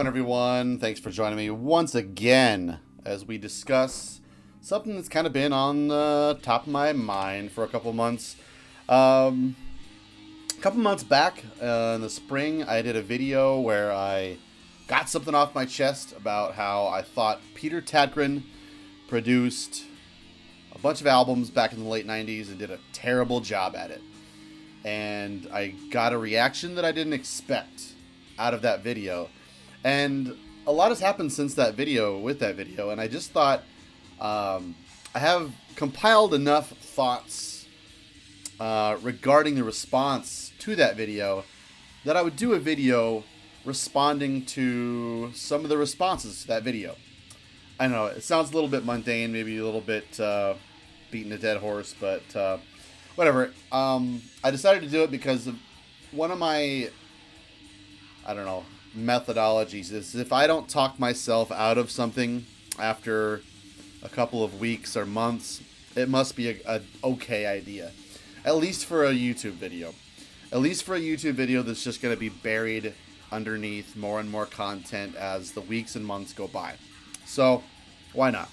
everyone? Thanks for joining me once again as we discuss something that's kind of been on the top of my mind for a couple months. A couple months back in the spring, I did a video where I got something off my chest about how I thought Peter Tagtgren produced a bunch of albums back in the late 90s and did a terrible job at it. And I got a reaction that I didn't expect out of that video. And a lot has happened since that video, and I just thought I have compiled enough thoughts regarding the response to that video that I would do a video responding to some of the responses to that video. I know it sounds a little bit mundane, maybe a little bit beating a dead horse, but whatever. I decided to do it because of one of my, methodologies is if I don't talk myself out of something after a couple of weeks or months, it must be a okay idea. At least for a YouTube video. At least for a YouTube video that's just going to be buried underneath more and more content as the weeks and months go by. So, why not?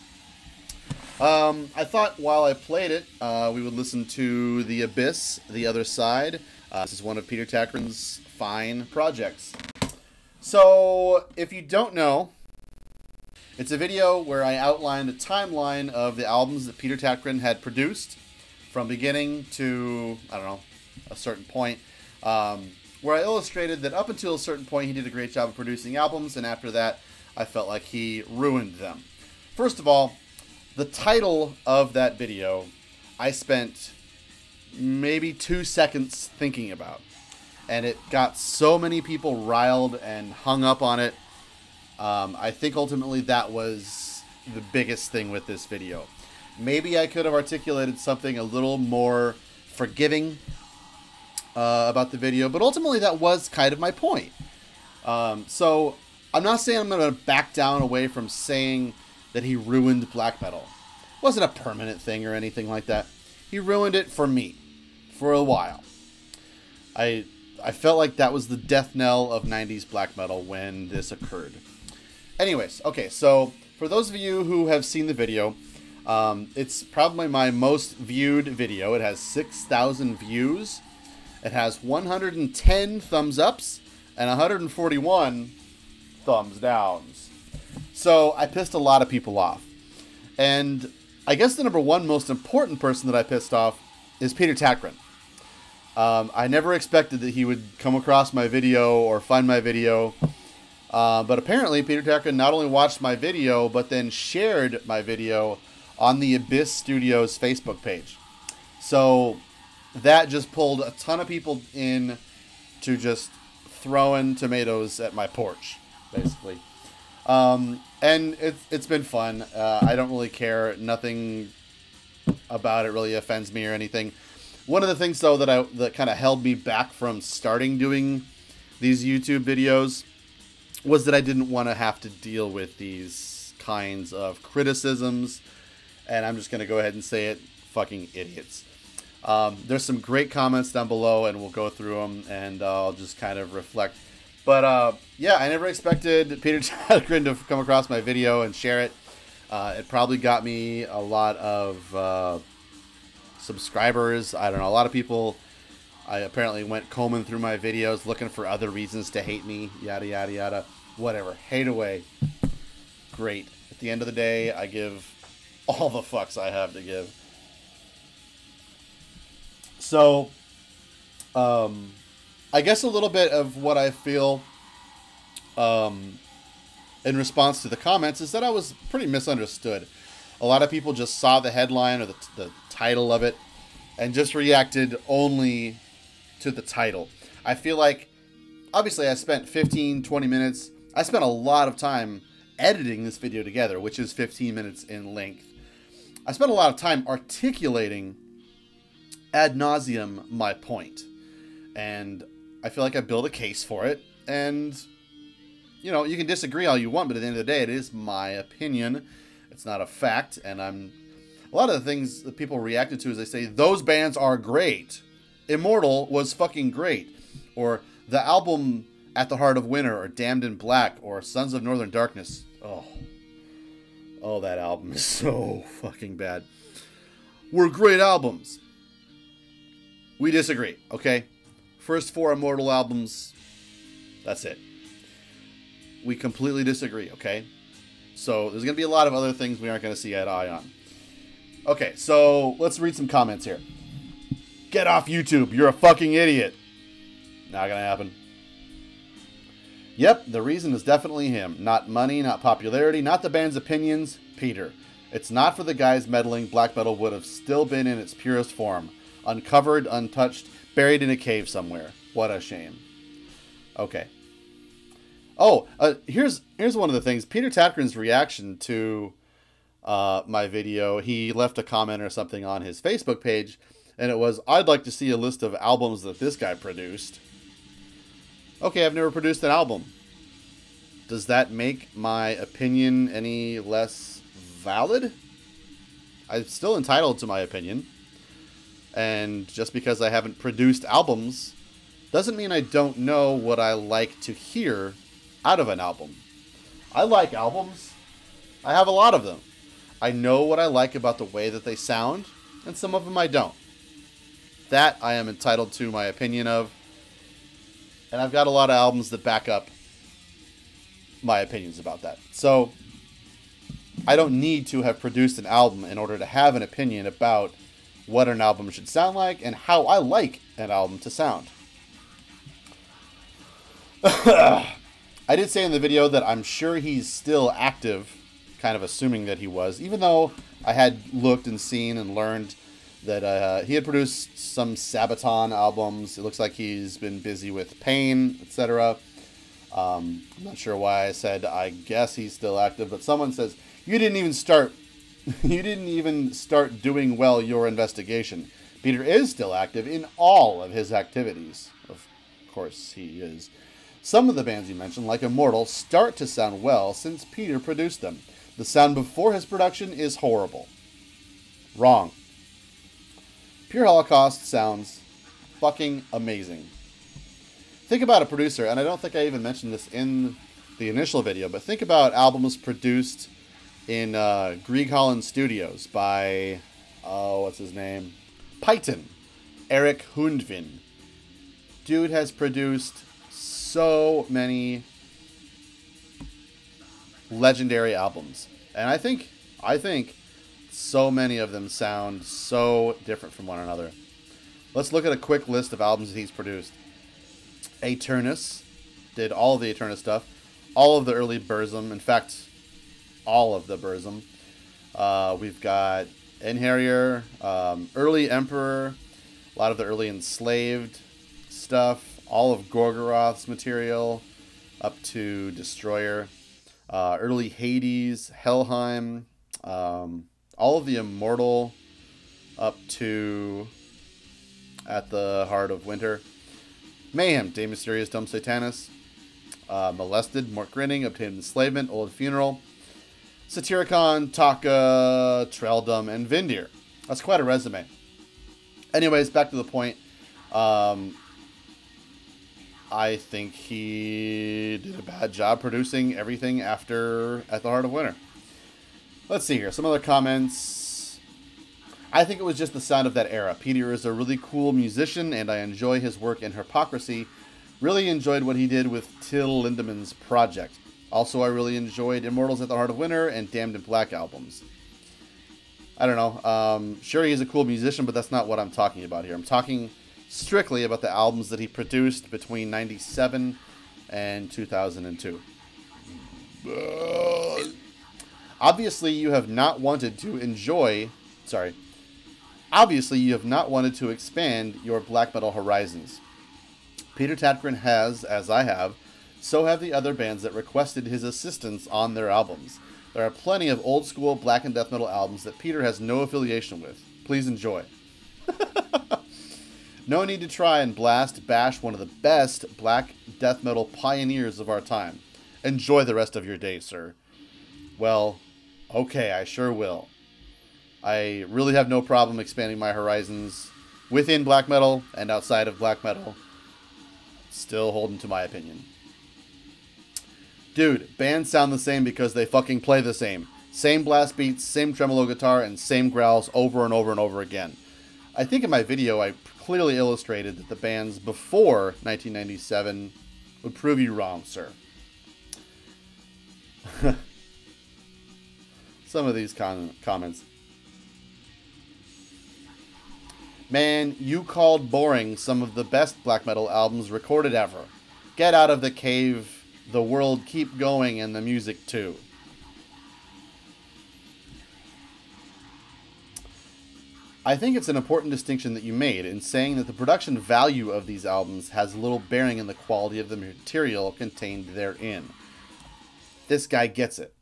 I thought while I played it, we would listen to The Abyss, The Other Side. This is one of Peter Tagtgren's fine projects. So, if you don't know, it's a video where I outlined a timeline of the albums that Peter Tagtgren had produced from beginning to, a certain point, where I illustrated that up until a certain point he did a great job of producing albums, and after that I felt like he ruined them. First of all, the title of that video I spent maybe 2 seconds thinking about. And it got so many people riled and hung up on it. I think ultimately that was the biggest thing with this video. Maybe I could have articulated something a little more forgiving about the video, but ultimately that was kind of my point. So I'm not saying I'm going to back down away from saying that he ruined black metal. It wasn't a permanent thing or anything like that. He ruined it for me for a while. I felt like that was the death knell of 90s black metal when this occurred. Anyways, okay, so for those of you who have seen the video, it's probably my most viewed video. It has 6,000 views. It has 110 thumbs ups and 141 thumbs downs. So I pissed a lot of people off. And I guess the number one most important person that I pissed off is Peter Tagtgren. I never expected that he would come across my video or find my video. But apparently Peter Tagtgren not only watched my video, but then shared my video on the Abyss Studios Facebook page. So that just pulled a ton of people in to just throwing tomatoes at my porch, basically. And it's been fun. I don't really care. Nothing about it really offends me or anything. One of the things, though, that kind of held me back from starting doing these YouTube videos was that I didn't want to have to deal with these kinds of criticisms. And I'm just going to go ahead and say it, fucking idiots. There's some great comments down below, and we'll go through them, and I'll just kind of reflect. But, yeah, I never expected Peter Tagtgren to come across my video and share it. It probably got me a lot of subscribers. I don't know. A lot of people I apparently went combing through my videos looking for other reasons to hate me. Yada, yada, yada. Whatever. Hate away. Great. At the end of the day, I give all the fucks I have to give. So, I guess a little bit of what I feel in response to the comments is that I was pretty misunderstood. A lot of people just saw the headline or the title of it and just reacted only to the title. I feel like, obviously I spent 15-20 minutes. I spent a lot of time editing this video together, which is 15 minutes in length. I spent a lot of time articulating ad nauseum my point. And I feel like I built a case for it. And, you know, you can disagree all you want, but at the end of the day, it is my opinion. It's not a fact, and a lot of the things that people reacted to is they say, those bands are great. Immortal was fucking great. Or the album At the Heart of Winter or Damned in Black or Sons of Northern Darkness. Oh, that album is so fucking bad. Were great albums. We disagree, okay? First 4 Immortal albums, that's it. We completely disagree, okay? So there's going to be a lot of other things we aren't going to see eye to eye on. Okay, so let's read some comments here. Get off YouTube. You're a fucking idiot. Not going to happen. Yep, the reason is definitely him. Not money, not popularity, not the band's opinions. Peter. It's not for the guys meddling. Black metal would have still been in its purest form. Uncovered, untouched, buried in a cave somewhere. What a shame. Okay. Oh, here's one of the things. Peter Tagtgren's reaction to my video. He left a comment or something on his Facebook page, and it was, I'd like to see a list of albums that this guy produced. Okay, I've never produced an album. Does that make my opinion any less valid? I'm still entitled to my opinion. And just because I haven't produced albums doesn't mean I don't know what I like to hear out of an album. I like albums. I have a lot of them. I know what I like about the way that they sound, and some of them I don't. That I am entitled to my opinion of. And I've got a lot of albums that back up my opinions about that. So I don't need to have produced an album in order to have an opinion about what an album should sound like and how I like an album to sound. I did say in the video that I'm sure he's still active, kind of assuming that he was, even though I had looked and seen and learned that he had produced some Sabaton albums. It looks like he's been busy with Pain, etc. I'm not sure why I said I guess he's still active, but someone says, you didn't even start doing well your investigation. Peter is still active in all of his activities. Of course he is. Some of the bands you mentioned, like Immortal, start to sound well since Peter produced them. The sound before his production is horrible. Wrong. Pure Holocaust sounds fucking amazing. Think about a producer, and I don't think I even mentioned this in the initial video, but think about albums produced in Grieg Holland Studios by, what's his name? Python. Eric Hundvin. Dude has produced so many legendary albums. And I think so many of them sound so different from one another. Let's look at a quick list of albums that he's produced. Aeternus did all of the Aeternus stuff. All of the early Burzum. In fact, all of the Burzum. We've got Enharrier, early Emperor, a lot of the early Enslaved stuff, all of Gorgoroth's material, up to Destroyer, early Hades, Helheim, all of the Immortal, up to At the Heart of Winter, Mayhem, De Mysteriis Dom Satanis, Molested, Mort Grinning, Obtained Enslavement, Old Funeral, Satyricon, Taka, Trelldom, and Vindir. That's quite a resume. Anyways, back to the point. I think he did a bad job producing everything after At the Heart of Winter. Let's see here. Some other comments. I think it was just the sound of that era. Peter is a really cool musician, and I enjoy his work in Hypocrisy. Really enjoyed what he did with Till Lindemann's project. Also, I really enjoyed Immortals At the Heart of Winter and Damned in Black albums. I don't know. Sure, he's a cool musician, but that's not what I'm talking about here. I'm talking strictly about the albums that he produced between 97 and 2002. Obviously, you have not wanted to expand your black metal horizons. Peter Tagtgren has, as I have, so have the other bands that requested his assistance on their albums. There are plenty of old school black and death metal albums that Peter has no affiliation with. Please enjoy. No need to try and bash one of the best black death metal pioneers of our time. Enjoy the rest of your day, sir. Well, okay, I sure will. I really have no problem expanding my horizons within black metal and outside of black metal. Still holding to my opinion. Dude, bands sound the same because they fucking play the same. Same blast beats, same tremolo guitar, and same growls over and over and over again. I think in my video I clearly illustrated that the bands before 1997 would prove you wrong, sir. Some of these comments. Man, you called boring some of the best black metal albums recorded ever. Get out of the cave, the world keep going, and the music too. I think it's an important distinction that you made in saying that the production value of these albums has little bearing in the quality of the material contained therein. This guy gets it.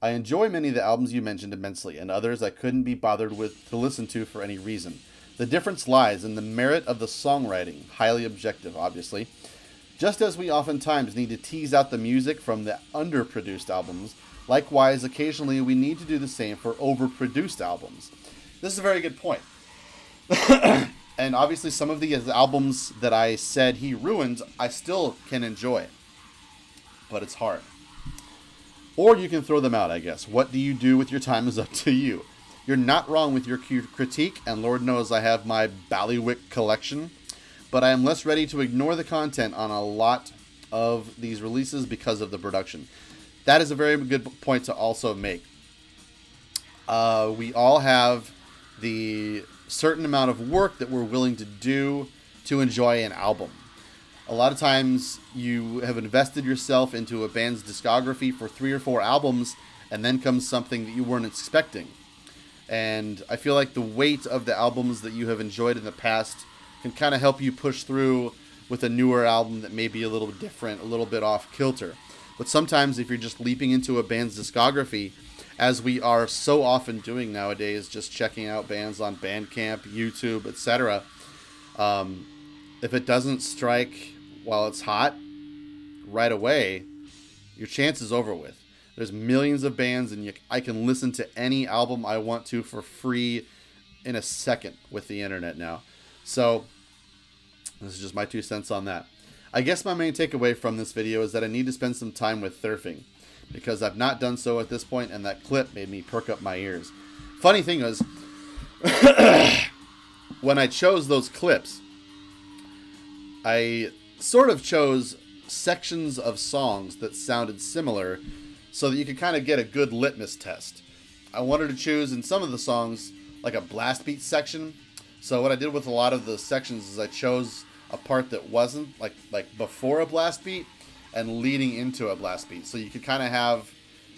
I enjoy many of the albums you mentioned immensely, and others I couldn't be bothered with to listen to for any reason. The difference lies in the merit of the songwriting, highly objective, obviously. Just as we oftentimes need to tease out the music from the underproduced albums, likewise, occasionally we need to do the same for overproduced albums. This is a very good point. And obviously some of the albums that I said he ruined, I still can enjoy. But it's hard. Or you can throw them out, I guess. What do you do with your time is up to you. You're not wrong with your critique, and Lord knows I have my Ballywick collection. But I am less ready to ignore the content on a lot of these releases because of the production. That is a very good point to also make. We all have the certain amount of work that we're willing to do to enjoy an album. A lot of times you have invested yourself into a band's discography for 3 or 4 albums, and then comes something that you weren't expecting. And I feel like the weight of the albums that you have enjoyed in the past can kind of help you push through with a newer album that may be a little different, a little bit off kilter. But sometimes if you're just leaping into a band's discography, as we are so often doing nowadays, just checking out bands on Bandcamp, YouTube, etc. If it doesn't strike while it's hot right away, your chance is over with. There's millions of bands, and I can listen to any album I want to for free in a second with the internet now. So this is just my 2 cents on that. I guess my main takeaway from this video is that I need to spend some time with Thurfing, because I've not done so at this point, and that clip made me perk up my ears. Funny thing is, when I chose those clips, I sort of chose sections of songs that sounded similar so that you could kind of get a good litmus test. I wanted to choose in some of the songs like a blast beat section. So what I did with a lot of the sections is I chose a part that wasn't like before a blast beat and leading into a blast beat. So you could kind of have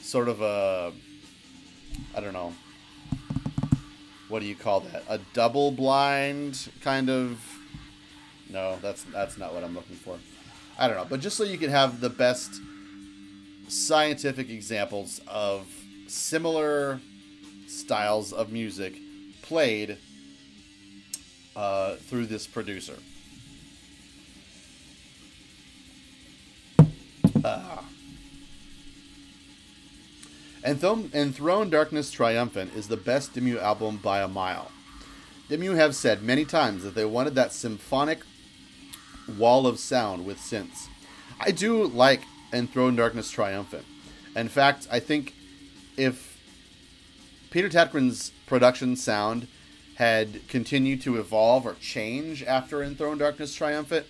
sort of a, I don't know, what do you call that? A double blind kind of, no, that's not what I'm looking for. I don't know, but just so you can have the best scientific examples of similar styles of music played through this producer. Enthroned Darkness Triumphant is the best Dimmu album by a mile. Dimmu have said many times that they wanted that symphonic wall of sound with synths. I do like Enthroned Darkness Triumphant. In fact, I think if Peter Tagtgren's production sound had continued to evolve or change after Enthroned Darkness Triumphant,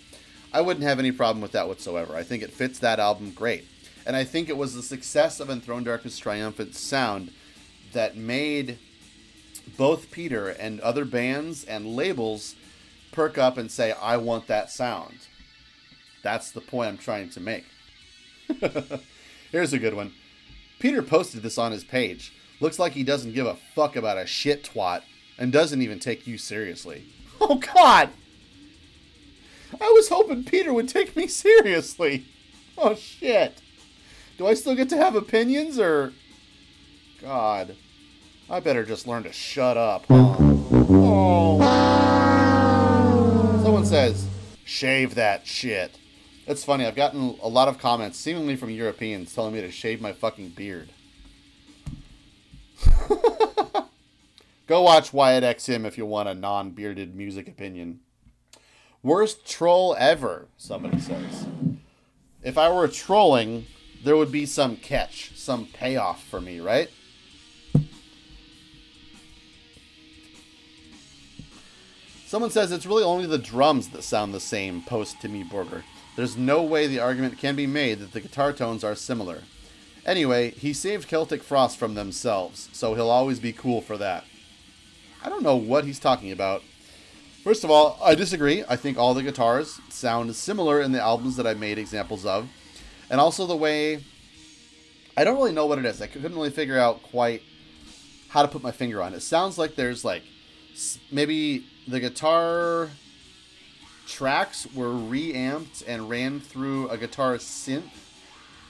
I wouldn't have any problem with that whatsoever. I think it fits that album great. And I think it was the success of Enthroned Darkness Triumphant's sound that made both Peter and other bands and labels perk up and say, I want that sound. That's the point I'm trying to make. Here's a good one. Peter posted this on his page. Looks like he doesn't give a fuck about a shit twat and doesn't even take you seriously. Oh, God! I was hoping Peter would take me seriously. Oh, shit. Do I still get to have opinions, or... God. I better just learn to shut up, huh? Oh. Someone says, shave that shit. It's funny, I've gotten a lot of comments, seemingly from Europeans, telling me to shave my fucking beard. Go watch Wyatt XM if you want a non-bearded music opinion. Worst troll ever, somebody says. If I were trolling, there would be some catch, some payoff for me, right? Someone says it's really only the drums that sound the same, post Timmy Borger. There's no way the argument can be made that the guitar tones are similar. Anyway, he saved Celtic Frost from themselves, so he'll always be cool for that. I don't know what he's talking about. First of all, I disagree. I think all the guitars sound similar in the albums that I made examples of. And also the way... I don't really know what it is. I couldn't really figure out quite how to put my finger on it. It sounds like there's like... maybe the guitar tracks were reamped and ran through a guitar synth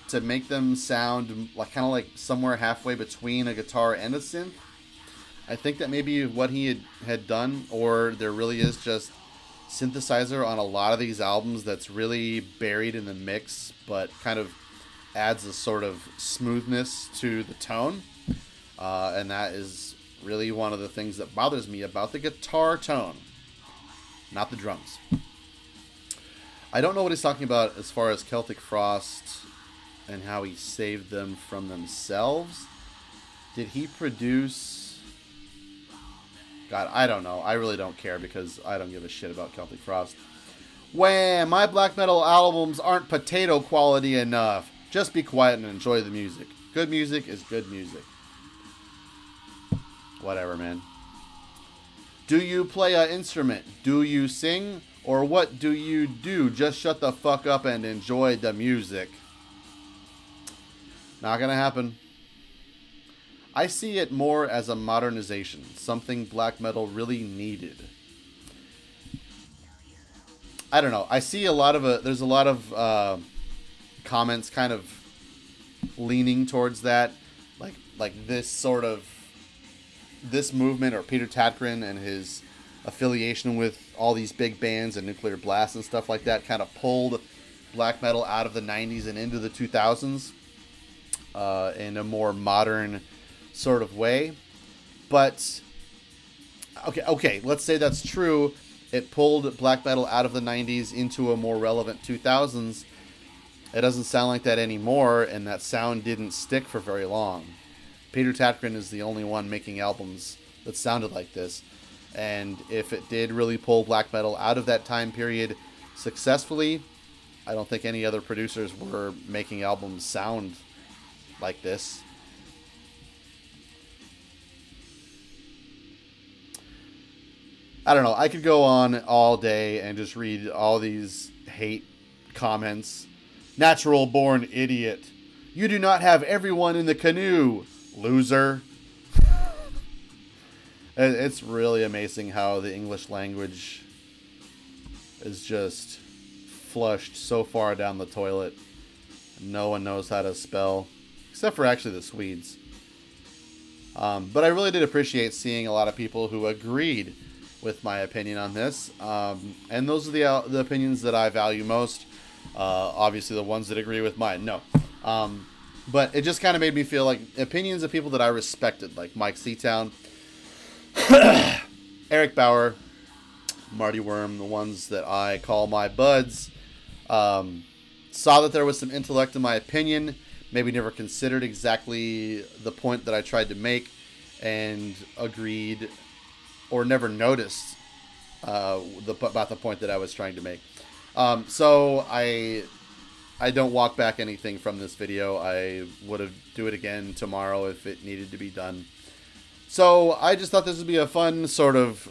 to make them sound like kind of like somewhere halfway between a guitar and a synth. I think that may be what he had done, or there really is just synthesizer on a lot of these albums that's really buried in the mix, but kind of adds a sort of smoothness to the tone. And that is really one of the things that bothers me about the guitar tone, not the drums. I don't know what he's talking about as far as Celtic Frost and how he saved them from themselves. Did he produce... God, I don't know. I really don't care because I don't give a shit about Celtic Frost. Wham! My black metal albums aren't potato quality enough. Just be quiet and enjoy the music. Good music is good music. Whatever, man. Do you play an instrument? Do you sing? Or what do you do? Just shut the fuck up and enjoy the music. Not gonna happen. I see it more as a modernization. Something black metal really needed. I don't know. I see a lot of... there's a lot of comments kind of leaning towards that. Like this sort of... this movement, or Peter Tagtgren and his affiliation with all these big bands and Nuclear Blast and stuff like that, kind of pulled black metal out of the 90s and into the 2000s in a more modern sort of way. But okay, let's say that's true. It pulled black metal out of the 90s into a more relevant 2000s. It doesn't sound like that anymore, and that sound didn't stick for very long. Peter Tagtgren is the only one making albums that sounded like this. And if it did really pull black metal out of that time period successfully, I don't think any other producers were making albums sound like this. I don't know. I could go on all day and just read all these hate comments. Natural born idiot. You do not have everyone in the canoe. Loser. It's really amazing how the English language is just flushed so far down the toilet. No one knows how to spell, except for actually the Swedes. But I really did appreciate seeing a lot of people who agreed with my opinion on this. And those are the opinions that I value most. Obviously the ones that agree with mine. No. But it just kind of made me feel like opinions of people that I respected, like Mike Seatown, Eric Bauer, Marty Worm, the ones that I call my buds, saw that there was some intellect in my opinion, maybe never considered exactly the point that I tried to make, and agreed or never noticed about the point that I was trying to make. So I don't walk back anything from this video. I would have do it again tomorrow if it needed to be done. So I just thought this would be a fun sort of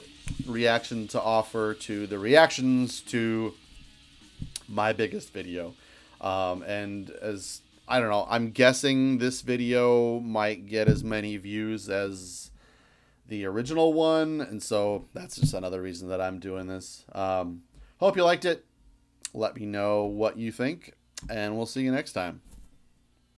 reaction to offer to the reactions to my biggest video. And as, I don't know, I'm guessing this video might get as many views as the original one. And so that's just another reason that I'm doing this. Hope you liked it. Let me know what you think, and we'll see you next time.